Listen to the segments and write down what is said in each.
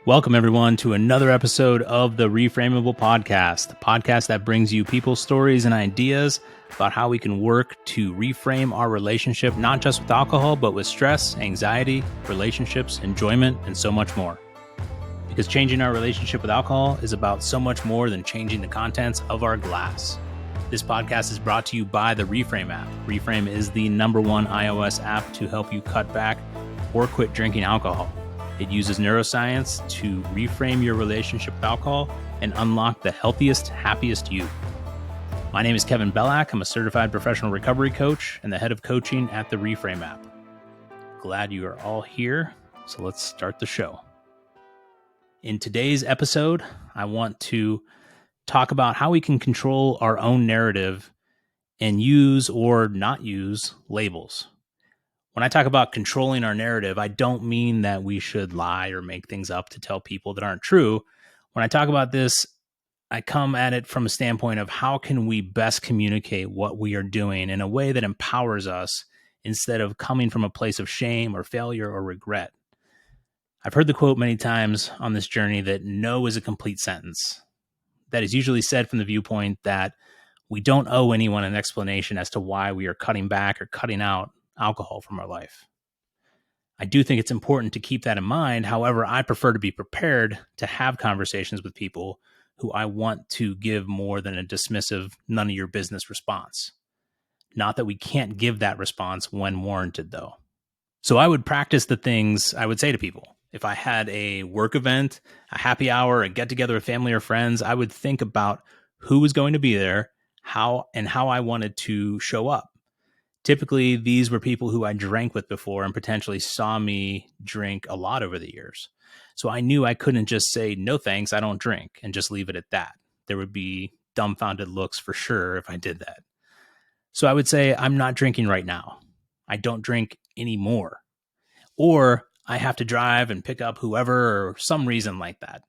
Welcome, everyone, to another episode of the Reframeable podcast, the podcast that brings you people's stories and ideas about how we can work to reframe our relationship, not just with alcohol, but with stress, anxiety, relationships, enjoyment, and so much more. Because changing our relationship with alcohol is about so much more than changing the contents of our glass. This podcast is brought to you by the Reframe app. Reframe is the #1 iOS app to help you cut back or quit drinking alcohol. It uses neuroscience to reframe your relationship with alcohol and unlock the healthiest, happiest you. My name is Kevin Bellack. I'm a certified professional recovery coach and the head of coaching at the Reframe app. Glad you are all here, so let's start the show. In today's episode, I want to talk about how we can control our own narrative and use or not use labels. When I talk about controlling our narrative, I don't mean that we should lie or make things up to tell people that aren't true. When I talk about this, I come at it from a standpoint of how can we best communicate what we are doing in a way that empowers us instead of coming from a place of shame or failure or regret. I've heard the quote many times on this journey that no is a complete sentence. That is usually said from the viewpoint that we don't owe anyone an explanation as to why we are cutting back or cutting out alcohol from our life. I do think it's important to keep that in mind. However, I prefer to be prepared to have conversations with people who I want to give more than a dismissive, none of your business response. Not that we can't give that response when warranted, though. So I would practice the things I would say to people. If I had a work event, a happy hour, a get together with family or friends, I would think about who was going to be there, how I wanted to show up. Typically, these were people who I drank with before and potentially saw me drink a lot over the years. So I knew I couldn't just say, no thanks, I don't drink, and just leave it at that. There would be dumbfounded looks for sure if I did that. So I would say, I'm not drinking right now. I don't drink anymore. Or I have to drive and pick up whoever or some reason like that.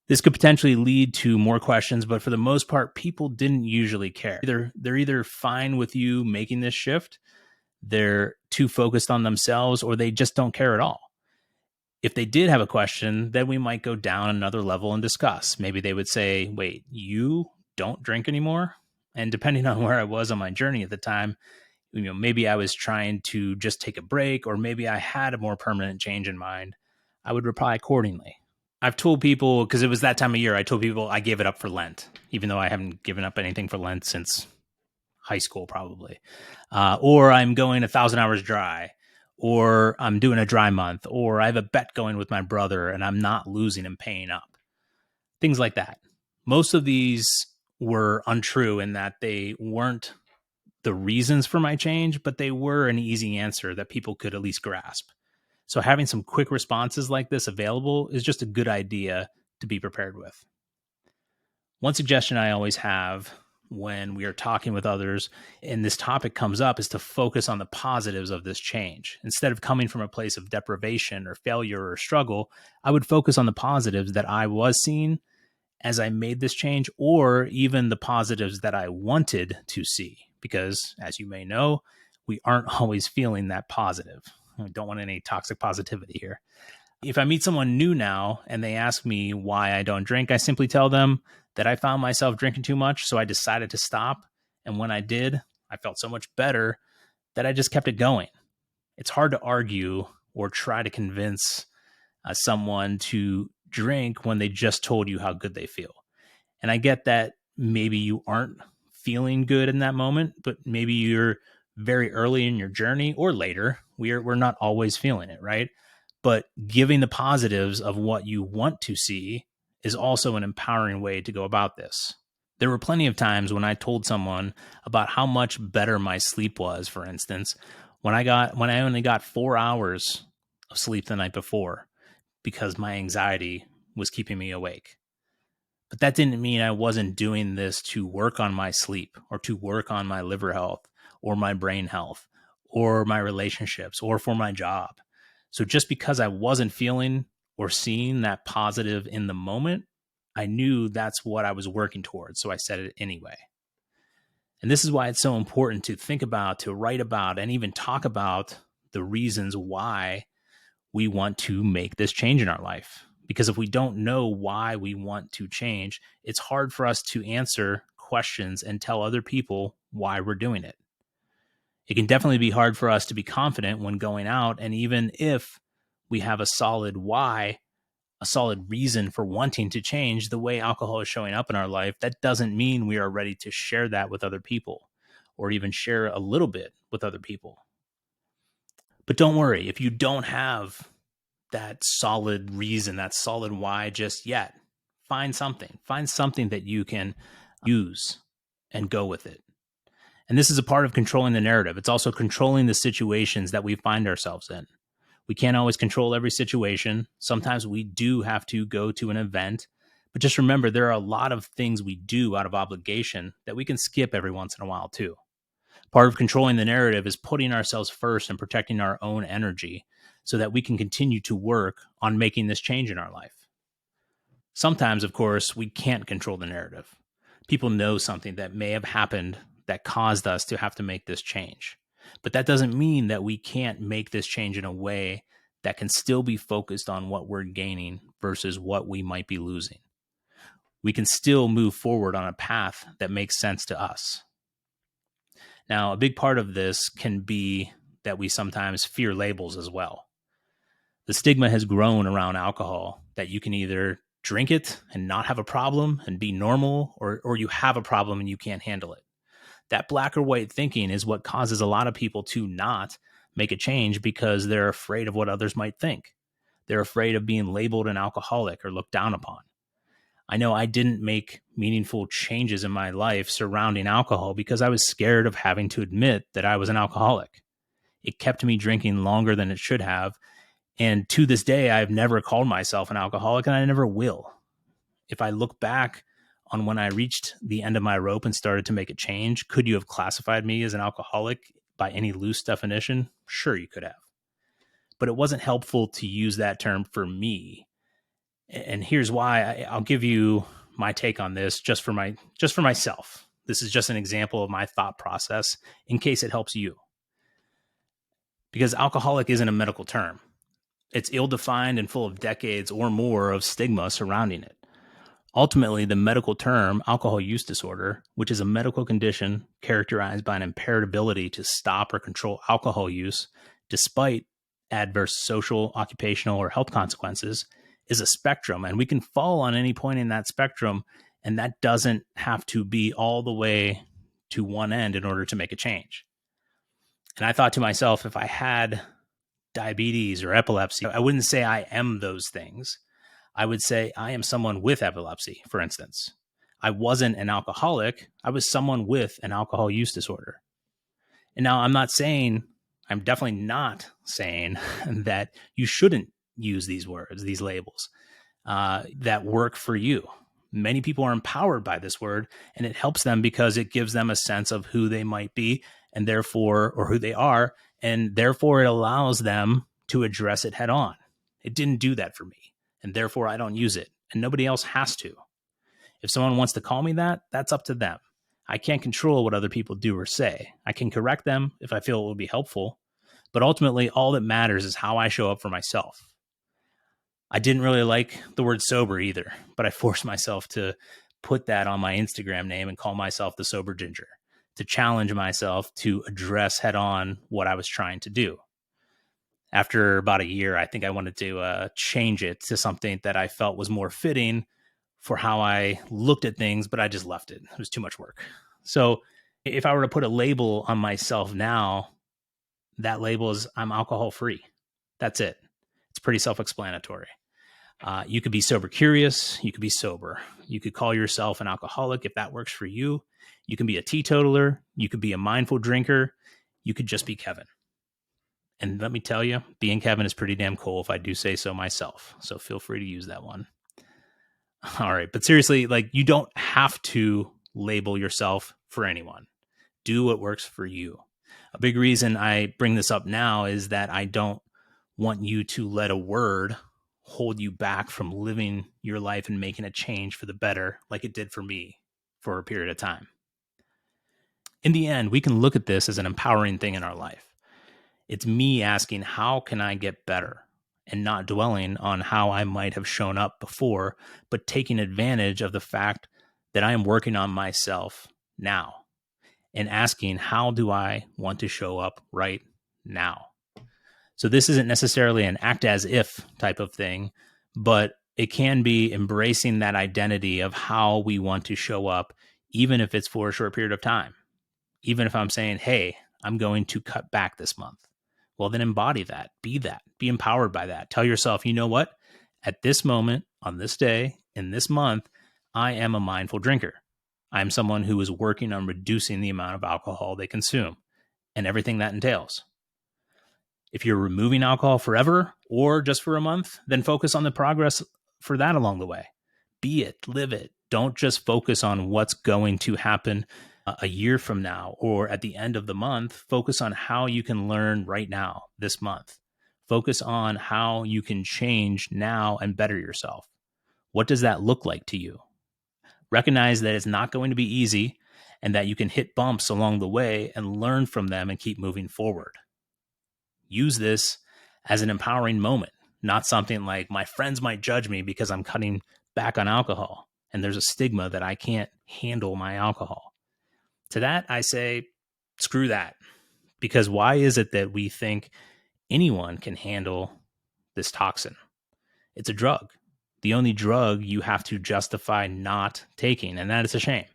This could potentially lead to more questions, but for the most part, people didn't usually care. They're either fine with you making this shift, they're too focused on themselves, or they just don't care at all. If they did have a question, then we might go down another level and discuss. Maybe they would say, wait, you don't drink anymore? And depending on where I was on my journey at the time, maybe I was trying to just take a break, or maybe I had a more permanent change in mind, I would reply accordingly. I've told people, because it was that time of year, I told people I gave it up for Lent, even though I haven't given up anything for Lent since high school, probably. Or I'm going 1,000 hours dry, or I'm doing a dry month, or I have a bet going with my brother and I'm not losing and paying up. Things like that. Most of these were untrue in that they weren't the reasons for my change, but they were an easy answer that people could at least grasp. So having some quick responses like this available is just a good idea to be prepared with. One suggestion I always have when we are talking with others and this topic comes up is to focus on the positives of this change. Instead of coming from a place of deprivation or failure or struggle, I would focus on the positives that I was seeing as I made this change, or even the positives that I wanted to see. Because as you may know, we aren't always feeling that positive. I don't want any toxic positivity here. If I meet someone new now and they ask me why I don't drink, I simply tell them that I found myself drinking too much, so I decided to stop. And when I did, I felt so much better that I just kept it going. It's hard to argue or try to convince someone to drink when they just told you how good they feel. And I get that maybe you aren't feeling good in that moment, but maybe you're very early in your journey or later. We're not always feeling it, right? But giving the positives of what you want to see is also an empowering way to go about this. There were plenty of times when I told someone about how much better my sleep was, for instance, when I only got 4 hours of sleep the night before because my anxiety was keeping me awake. But that didn't mean I wasn't doing this to work on my sleep or to work on my liver health or my brain health or my relationships or for my job. So just because I wasn't feeling or seeing that positive in the moment, I knew that's what I was working towards. So I said it anyway. And this is why it's so important to think about, to write about, and even talk about the reasons why we want to make this change in our life. Because if we don't know why we want to change, it's hard for us to answer questions and tell other people why we're doing it. It can definitely be hard for us to be confident when going out. And even if we have a solid why, a solid reason for wanting to change the way alcohol is showing up in our life, that doesn't mean we are ready to share that with other people or even share a little bit with other people. But don't worry, if you don't have that solid reason, that solid why just yet, find something that you can use and go with it. And this is a part of controlling the narrative. It's also controlling the situations that we find ourselves in. We can't always control every situation. Sometimes we do have to go to an event, but just remember there are a lot of things we do out of obligation that we can skip every once in a while too. Part of controlling the narrative is putting ourselves first and protecting our own energy so that we can continue to work on making this change in our life. Sometimes, of course, we can't control the narrative. People know something that may have happened that caused us to have to make this change. But that doesn't mean that we can't make this change in a way that can still be focused on what we're gaining versus what we might be losing. We can still move forward on a path that makes sense to us. Now, a big part of this can be that we sometimes fear labels as well. The stigma has grown around alcohol that you can either drink it and not have a problem and be normal, or you have a problem and you can't handle it. That black or white thinking is what causes a lot of people to not make a change because they're afraid of what others might think. They're afraid of being labeled an alcoholic or looked down upon. I know I didn't make meaningful changes in my life surrounding alcohol because I was scared of having to admit that I was an alcoholic. It kept me drinking longer than it should have. And to this day, I've never called myself an alcoholic and I never will. If I look back on when I reached the end of my rope and started to make a change, could you have classified me as an alcoholic by any loose definition? Sure, you could have. But it wasn't helpful to use that term for me. And here's why. I'll give you my take on this just for myself. This is just an example of my thought process in case it helps you. Because alcoholic isn't a medical term. It's ill-defined and full of decades or more of stigma surrounding it. Ultimately, the medical term alcohol use disorder, which is a medical condition characterized by an impaired ability to stop or control alcohol use despite adverse social, occupational, or health consequences, is a spectrum. And we can fall on any point in that spectrum, and that doesn't have to be all the way to one end in order to make a change. And I thought to myself, if I had diabetes or epilepsy, I wouldn't say I am those things. I would say I am someone with epilepsy, for instance. I wasn't an alcoholic. I was someone with an alcohol use disorder. And now I'm definitely not saying that you shouldn't use these words, these labels that work for you. Many people are empowered by this word, and it helps them because it gives them a sense of who they might be and therefore, or who they are, and therefore it allows them to address it head on. It didn't do that for me, and therefore I don't use it, and nobody else has to. If someone wants to call me that, that's up to them. I can't control what other people do or say. I can correct them if I feel it will be helpful, but ultimately all that matters is how I show up for myself. I didn't really like the word sober either, but I forced myself to put that on my Instagram name and call myself the Sober Ginger, to challenge myself to address head on what I was trying to do. After about a year, I think I wanted to change it to something that I felt was more fitting for how I looked at things, but I just left it. It was too much work. So if I were to put a label on myself now, that label is I'm alcohol free. That's it. It's pretty self-explanatory. You could be sober curious. You could be sober. You could call yourself an alcoholic if that works for you. You can be a teetotaler. You could be a mindful drinker. You could just be Kevin. And let me tell you, being Kevin is pretty damn cool if I do say so myself. So feel free to use that one. All right. But seriously, like, you don't have to label yourself for anyone. Do what works for you. A big reason I bring this up now is that I don't want you to let a word hold you back from living your life and making a change for the better, like it did for me for a period of time. In the end, we can look at this as an empowering thing in our life. It's me asking, how can I get better? and not dwelling on how I might have shown up before, but taking advantage of the fact that I am working on myself now and asking, how do I want to show up right now? So this isn't necessarily an act as if type of thing, but it can be embracing that identity of how we want to show up, even if it's for a short period of time. Even if I'm saying, hey, I'm going to cut back this month. Well, then embody that, be empowered by that. Tell yourself, you know what? At this moment, on this day, in this month, I am a mindful drinker. I'm someone who is working on reducing the amount of alcohol they consume and everything that entails. If you're removing alcohol forever or just for a month, then focus on the progress for that along the way. Be it, live it. Don't just focus on what's going to happen a year from now or at the end of the month. Focus on how you can learn right now, this month. Focus on how you can change now and better yourself. What does that look like to you? Recognize that it's not going to be easy and that you can hit bumps along the way and learn from them and keep moving forward. Use this as an empowering moment, not something like my friends might judge me because I'm cutting back on alcohol and there's a stigma that I can't handle my alcohol. To that, I say, screw that. Because why is it that we think anyone can handle this toxin? It's a drug. The only drug you have to justify not taking, and that is a shame.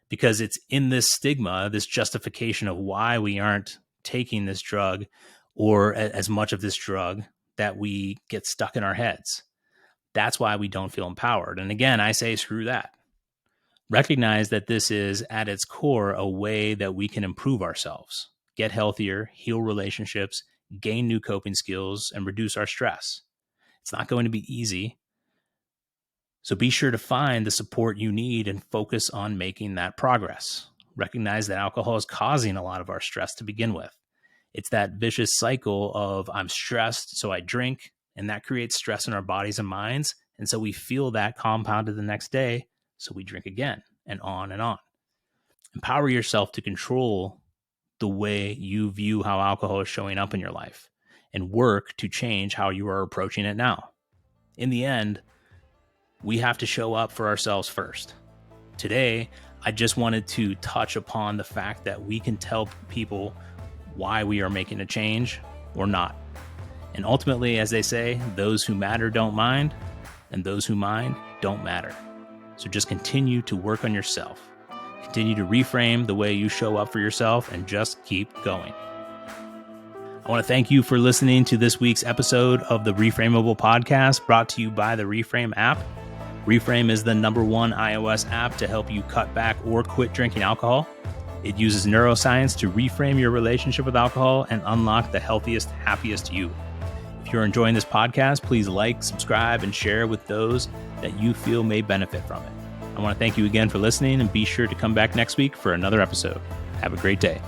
Because it's in this stigma, this justification of why we aren't taking this drug or as much of this drug, that we get stuck in our heads. That's why we don't feel empowered. And again, I say, screw that. Recognize that this is at its core a way that we can improve ourselves, get healthier, heal relationships, gain new coping skills, and reduce our stress. It's not going to be easy. So be sure to find the support you need and focus on making that progress. Recognize that alcohol is causing a lot of our stress to begin with. It's that vicious cycle of I'm stressed, so I drink, and that creates stress in our bodies and minds. And so we feel that compounded the next day, so we drink again, and on and on. Empower yourself to control the way you view how alcohol is showing up in your life and work to change how you are approaching it now. In the end, we have to show up for ourselves first. Today, I just wanted to touch upon the fact that we can tell people why we are making a change or not. And ultimately, as they say, those who matter don't mind, and those who mind don't matter. So just continue to work on yourself. Continue to reframe the way you show up for yourself and just keep going. I want to thank you for listening to this week's episode of the Reframeable podcast, brought to you by the Reframe app. Reframe is the #1 iOS app to help you cut back or quit drinking alcohol. It uses neuroscience to reframe your relationship with alcohol and unlock the healthiest, happiest you. If you're enjoying this podcast, please like, subscribe, and share with those that you feel may benefit from it. I want to thank you again for listening, and be sure to come back next week for another episode. Have a great day.